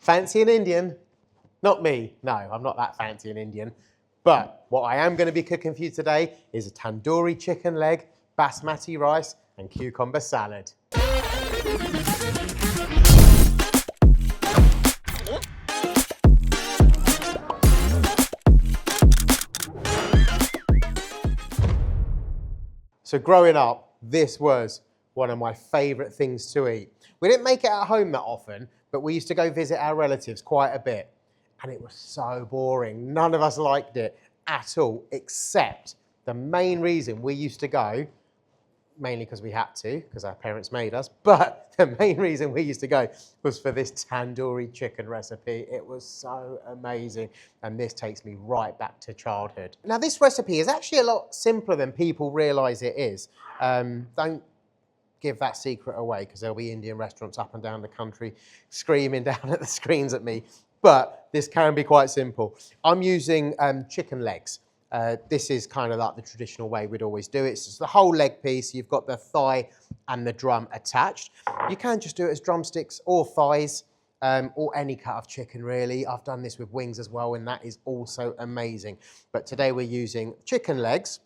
Fancy an Indian? Not me, no, I'm not that fancy an Indian. But what I am going to be cooking for you today is a tandoori chicken leg, basmati rice and cucumber salad. So growing up, this was one of my favourite things to eat. We didn't make it at home that often, but we used to go visit our relatives quite a bit. And it was so boring. None of us liked it at all, except the main reason we used to go, mainly because we had to, because our parents made us, but the main reason we used to go was for this tandoori chicken recipe. It was so amazing. And this takes me right back to childhood. Now, this recipe is actually a lot simpler than people realize it is. Don't give that secret away, because there'll be Indian restaurants up and down the country screaming down at the screens at me. But this can be quite simple. I'm using chicken legs. This is kind of like the traditional way we'd always do it. It's just the whole leg piece. You've got the thigh and the drum attached. You can just do it as drumsticks or thighs, or any cut of chicken really. I've done this with wings as well, and that is also amazing. But today we're using chicken legs.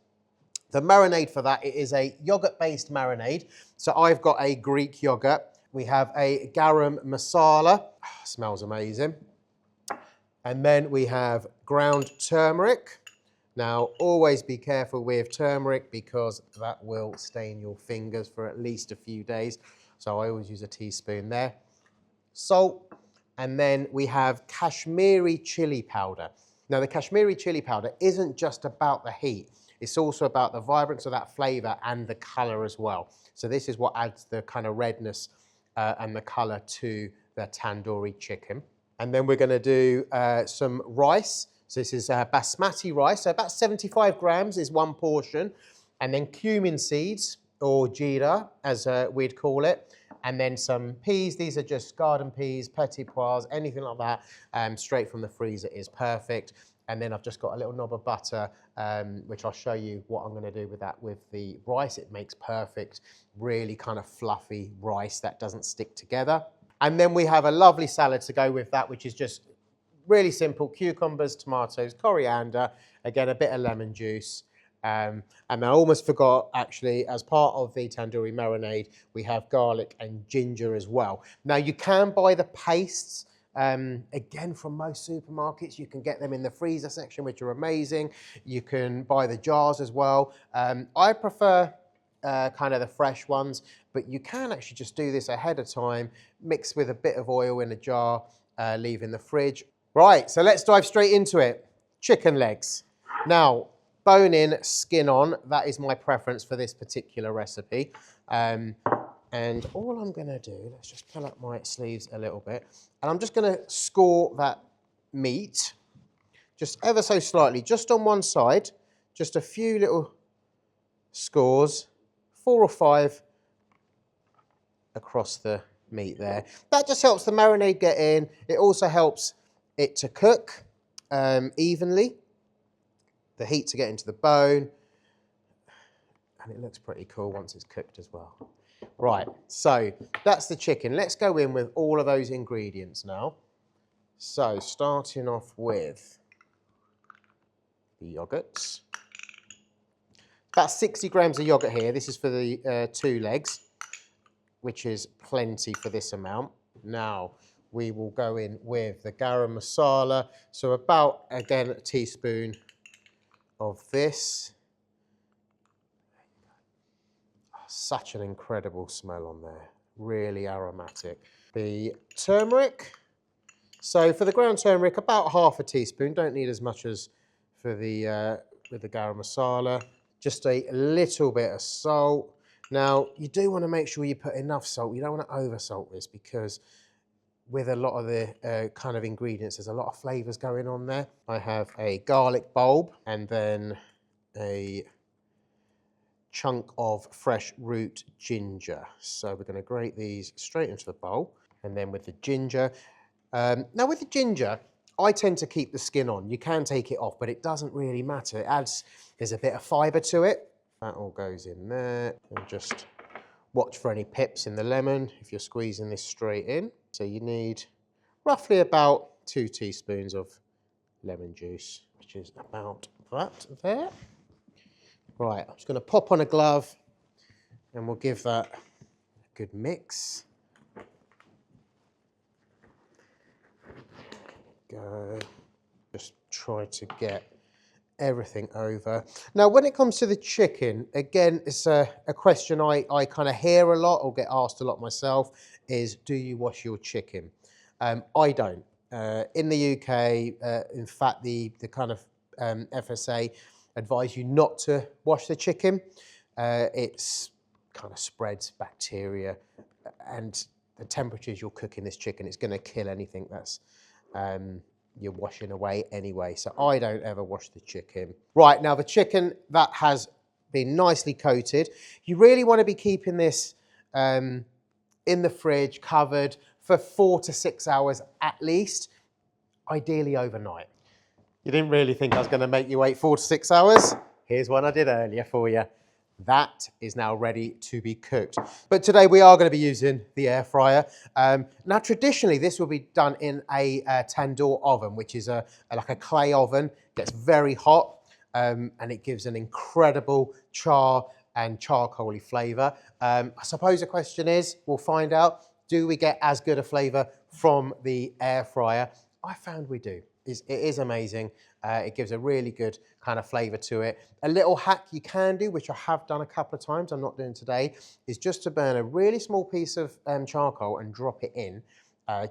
The marinade for that, it is a yogurt-based marinade. So I've got a Greek yogurt. We have a Garam masala. Oh, smells amazing. And then we have ground turmeric. Now, always be careful with turmeric because that will stain your fingers for at least a few days. So I always use a teaspoon there. Salt. And then we have Kashmiri chili powder. Now, the Kashmiri chili powder isn't just about the heat. It's also about the vibrance of that flavour and the colour as well. So this is what adds the kind of redness and the colour to the tandoori chicken. And then we're going to do some rice. So this is basmati rice. So about 75 grams is one portion. And then cumin seeds, or jeera, as we'd call it. And then some peas. These are just garden peas, petit pois, anything like that. Straight from the freezer is perfect. And then I've just got a little knob of butter, which I'll show you what I'm going to do with that with the rice. It makes perfect, really kind of fluffy rice that doesn't stick together. And then we have a lovely salad to go with that, which is just really simple: cucumbers, tomatoes, coriander, again, a bit of lemon juice. And I almost forgot, actually, as part of the tandoori marinade, we have garlic and ginger as well. Now, you can buy the pastes, again, from most supermarkets. You can get them in the freezer section, which are amazing. You can buy the jars as well. I prefer kind of the fresh ones, but you can actually just do this ahead of time, mix with a bit of oil in a jar, leave in the fridge. Right, so let's dive straight into it. Chicken legs. Now, bone in, skin on, that is my preference for this particular recipe. And all I'm going to do, let's just pull up my sleeves a little bit, and I'm just going to score that meat, just ever so slightly, just on one side, just a few little scores, 4 or 5 across the meat there. That just helps the marinade get in. It also helps it to cook evenly, the heat to get into the bone, and it looks pretty cool once it's cooked as well. Right, so that's the chicken. Let's go in with all of those ingredients now. So starting off with the yogurts. About 60 grams of yogurt here. This is for the 2 legs, which is plenty for this amount. Now, we will go in with the garam masala. So about, again, a teaspoon of this. Such an incredible smell on there, really aromatic. The turmeric, so for the ground turmeric, about half a teaspoon, don't need as much as for the with the garam masala. Just a little bit of salt. Now, you do want to make sure you put enough salt. You don't want to over salt this, because with a lot of the kind of ingredients, there's a lot of flavours going on there. I have a garlic bulb and then a chunk of fresh root ginger. So we're going to grate these straight into the bowl. And then with the ginger, now with the ginger, I tend to keep the skin on. You can take it off, but it doesn't really matter. It adds, there's a bit of fibre to it. That all goes in there. And just watch for any pips in the lemon if you're squeezing this straight in. So you need roughly about 2 teaspoons of lemon juice, which is about that there. Right, I'm just going to pop on a glove and we'll give that a good mix. Go. Just try to get everything over. Now, when it comes to the chicken, again, it's a question I kind of hear a lot or get asked a lot myself is, do you wash your chicken? I don't. In the UK, in fact, the kind of FSA advise you not to wash the chicken. It's kind of spreads bacteria, and the temperatures you're cooking this chicken, it's going to kill anything that's you're washing away anyway. So I don't ever wash the chicken. Right, now the chicken that has been nicely coated, you really want to be keeping this in the fridge covered for 4 to 6 hours at least, ideally overnight. You didn't really think I was going to make you wait 4 to 6 hours? Here's one I did earlier for you. That is now ready to be cooked. But today we are going to be using the air fryer. Now traditionally this will be done in a tandoor oven, which is like a clay oven. Gets very hot and it gives an incredible char and charcoaly flavour. I suppose the question is, we'll find out, do we get as good a flavour from the air fryer? I found we do. It is amazing. It gives a really good kind of flavour to it. A little hack you can do, which I have done a couple of times, I'm not doing today, is just to burn a really small piece of charcoal and drop it in,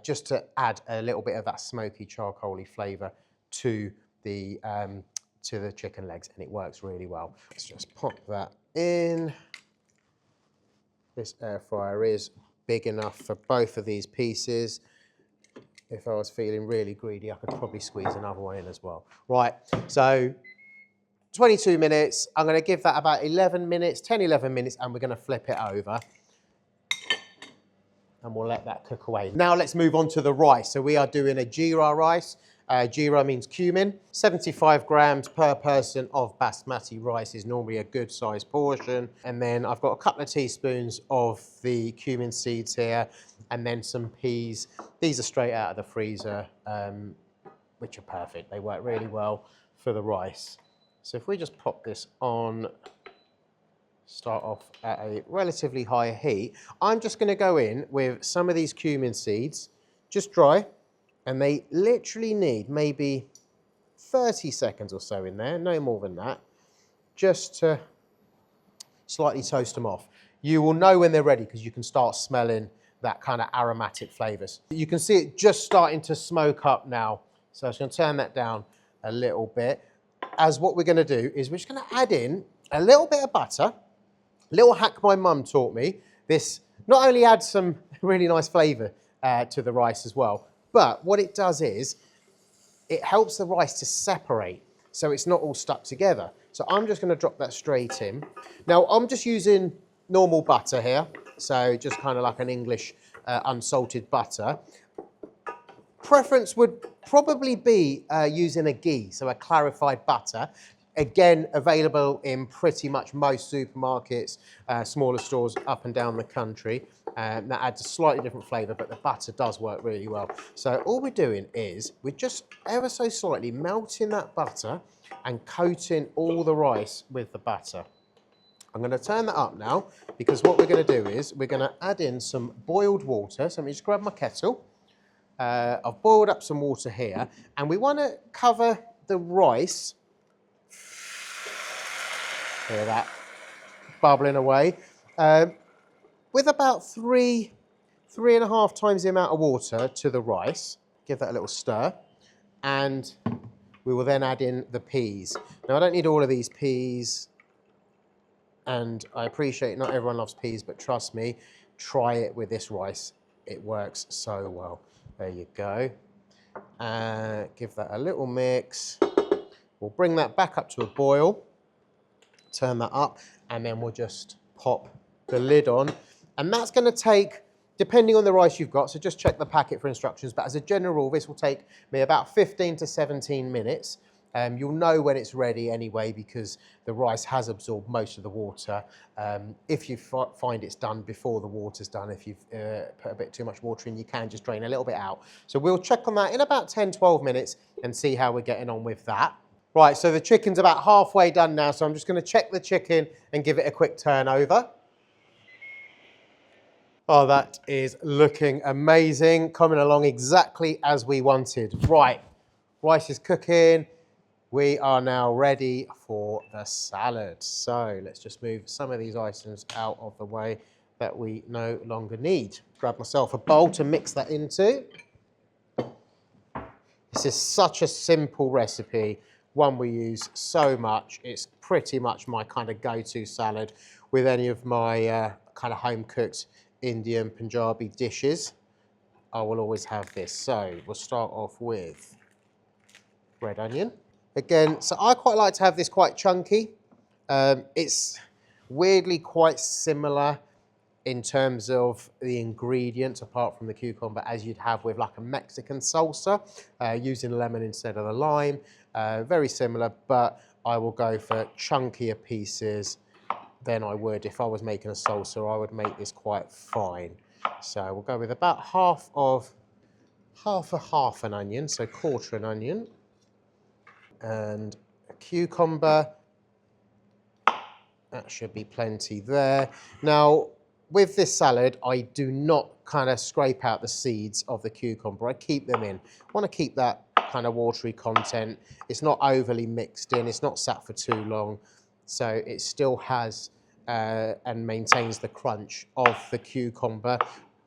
just to add a little bit of that smoky charcoaly flavour to the chicken legs, and it works really well. Let's just pop that in. This air fryer is big enough for both of these pieces. If I was feeling really greedy, I could probably squeeze another one in as well. Right, so 22 minutes. I'm going to give that about 11 minutes, 10, 11 minutes, and we're going to flip it over. And we'll let that cook away. Now let's move on to the rice. So we are doing a jeera rice. Jeera means cumin. 75 grams per person of basmati rice is normally a good sized portion. And then I've got a couple of teaspoons of the cumin seeds here, and then some peas. These are straight out of the freezer, which are perfect. They work really well for the rice. So if we just pop this on, start off at a relatively high heat, I'm just going to go in with some of these cumin seeds, just dry. And they literally need maybe 30 seconds or so in there, no more than that, just to slightly toast them off. You will know when they're ready because you can start smelling that kind of aromatic flavours. You can see it just starting to smoke up now. So I'm just going to turn that down a little bit. As what we're going to do is we're just going to add in a little bit of butter. A little hack my mum taught me. This not only adds some really nice flavour to the rice as well, but what it does is it helps the rice to separate so it's not all stuck together. So I'm just going to drop that straight in. Now I'm just using normal butter here, so just kind of like an English unsalted butter. Preference would probably be using a ghee, so a clarified butter. Again, available in pretty much most supermarkets, smaller stores up and down the country. That adds a slightly different flavour, but the butter does work really well. So all we're doing is we're just ever so slightly melting that butter and coating all the rice with the butter. I'm going to turn that up now because what we're going to do is we're going to add in some boiled water. So let me just grab my kettle. I've boiled up some water here, and we want to cover the rice. Hear that bubbling away. With about 3.5 times the amount of water to the rice. Give that a little stir. And we will then add in the peas. Now I don't need all of these peas. And I appreciate not everyone loves peas, but trust me, try it with this rice. It works so well. There you go. Give that a little mix. We'll bring that back up to a boil. Turn that up, and then we'll just pop the lid on. And that's going to take, depending on the rice you've got, so just check the packet for instructions, but as a general rule, this will take me about 15 to 17 minutes You'll know when it's ready anyway because the rice has absorbed most of the water. If you find it's done before the water's done, if you've put a bit too much water in, you can just drain a little bit out. So we'll check on that in about 10-12 minutes and see how we're getting on with that. Right, so the chicken's about halfway done now, so I'm just going to check the chicken and give it a quick turn over. Oh, that is looking amazing, coming along exactly as we wanted. Right, rice is cooking. We are now ready for the salad. So let's just move some of these items out of the way that we no longer need. Grab myself a bowl to mix that into. This is such a simple recipe, one we use so much. It's pretty much my kind of go-to salad with any of my kind of home-cooked Indian, Punjabi dishes. I will always have this. So we'll start off with red onion. Again, so I quite like to have this quite chunky. It's weirdly quite similar in terms of the ingredients, apart from the cucumber, as you'd have with like a Mexican salsa, using lemon instead of the lime. Very similar, but I will go for chunkier pieces than I would if I was making a salsa. I would make this quite fine. So we'll go with about half an onion, so quarter an onion, and a cucumber. That should be plenty there. Now, with this salad, I do not kind of scrape out the seeds of the cucumber. I keep them in. I want to keep that kind of watery content. It's not overly mixed in. It's not sat for too long. So it still has and maintains the crunch of the cucumber.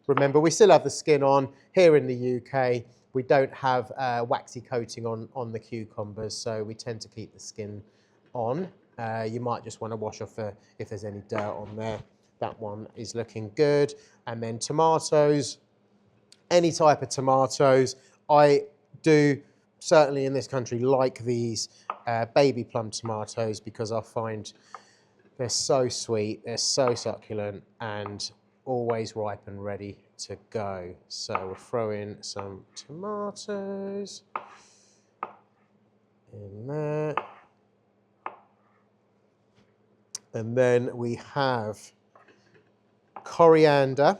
Remember, we still have the skin on. Here in the UK, we don't have waxy coating on the cucumbers, so we tend to keep the skin on. You might just want to wash off if there's any dirt on there. That one is looking good. And then tomatoes, any type of tomatoes. I do, certainly in this country, like these baby plum tomatoes because I find they're so sweet, they're so succulent, and always ripe and ready to go. So we'll throw in some tomatoes in there. And then we have coriander,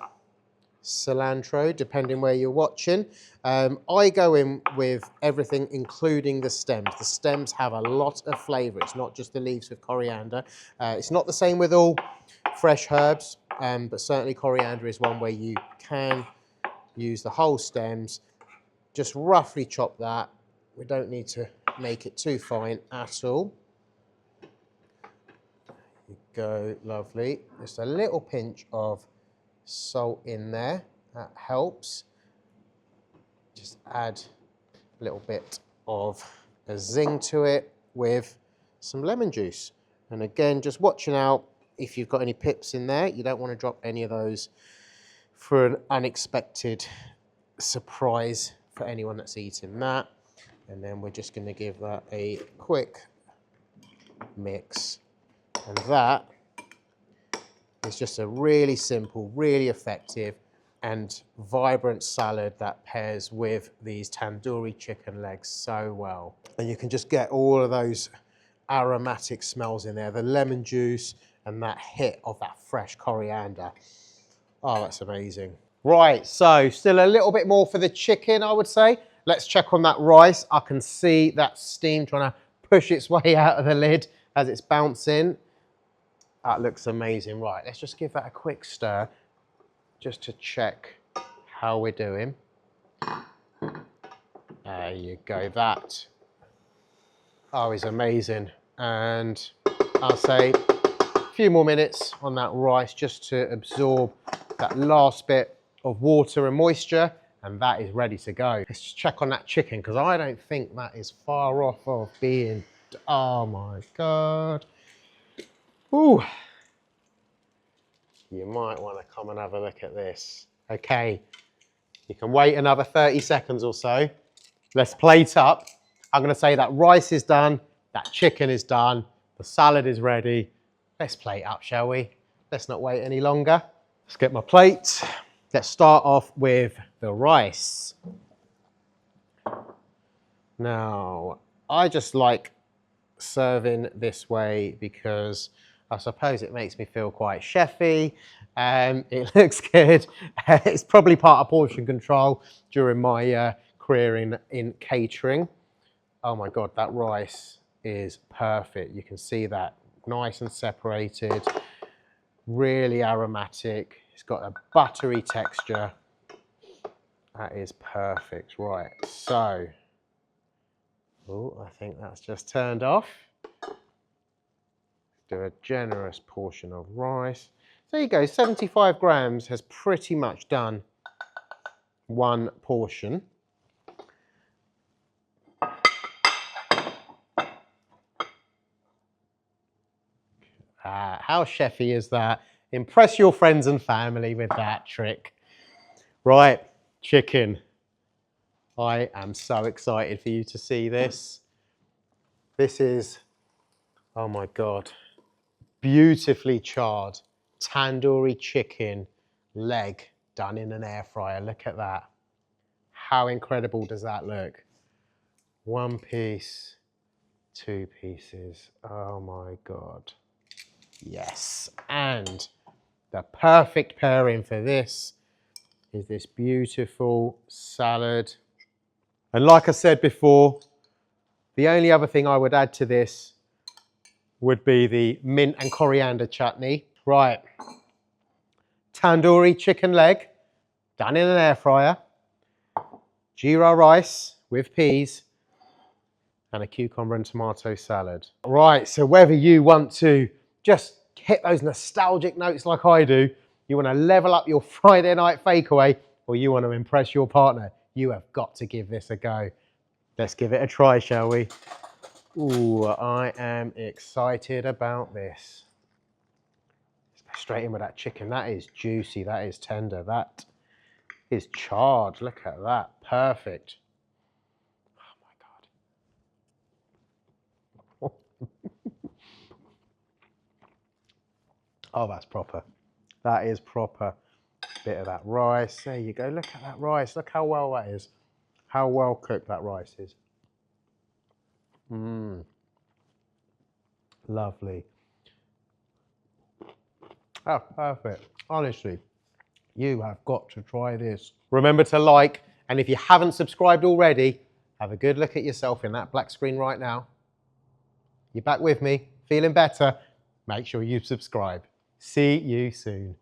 cilantro, depending where you're watching. I go in with everything, including the stems. The stems have a lot of flavour. It's not just the leaves with coriander. It's not the same with all fresh herbs, but certainly coriander is one where you can use the whole stems. Just roughly chop that. We don't need to make it too fine at all. There you go, lovely. Just a little pinch of salt in there, that helps. Just add a little bit of a zing to it with some lemon juice. And again, just watching out if you've got any pips in there. You don't want to drop any of those for an unexpected surprise for anyone that's eating that. And then we're just going to give that a quick mix. And that is just a really simple, really effective and vibrant salad that pairs with these tandoori chicken legs so well. And you can just get all of those aromatic smells in there, the lemon juice and that hit of that fresh coriander. Oh, that's amazing. Right, so still a little bit more for the chicken, I would say. Let's check on that rice. I can see that steam trying to push its way out of the lid as it's bouncing. That looks amazing. Right, let's just give that a quick stir just to check how we're doing. There you go, that is amazing. And I'll say a few more minutes on that rice just to absorb that last bit of water and moisture, and that is ready to go. Let's just check on that chicken because I don't think that is far off of being, oh my God. Ooh. You might want to come and have a look at this. Okay, you can wait another 30 seconds or so. Let's plate up. I'm going to say that rice is done, that chicken is done, the salad is ready. Let's plate up, shall we? Let's not wait any longer. Let's get my plate. Let's start off with the rice. Now, I just like serving this way because I suppose it makes me feel quite chefy. It looks good. It's probably part of portion control during my career in catering. Oh my God, that rice is perfect. You can see that nice and separated, really aromatic. It's got a buttery texture. That is perfect. Right, so, oh, I think that's just turned off. Do a generous portion of rice. There you go, 75 grams has pretty much done one portion. How chefy is that? Impress your friends and family with that trick. Right, chicken. I am so excited for you to see this. This is, oh my God, beautifully charred tandoori chicken leg done in an air fryer. Look at that. How incredible does that look? One piece, two pieces. Oh my God. Yes. And the perfect pairing for this is this beautiful salad. And like I said before, the only other thing I would add to this would be the mint and coriander chutney. Right. Tandoori chicken leg done in an air fryer. Jeera rice with peas and a cucumber and tomato salad. Right, so whether you want to just hit those nostalgic notes like I do, you want to level up your Friday night fakeaway, or you want to impress your partner, you have got to give this a go. Let's give it a try, shall we? Ooh, I am excited about this. Straight in with that chicken. That is juicy, that is tender, that is charred. Look at that, perfect. Oh, that's proper. That is proper. Bit of that rice. There you go. Look at that rice. Look how well that is. How well cooked that rice is. Mmm. Lovely. Oh, perfect. Honestly, you have got to try this. Remember to like, and if you haven't subscribed already, have a good look at yourself in that black screen right now. You're back with me, feeling better? Make sure you subscribe. See you soon.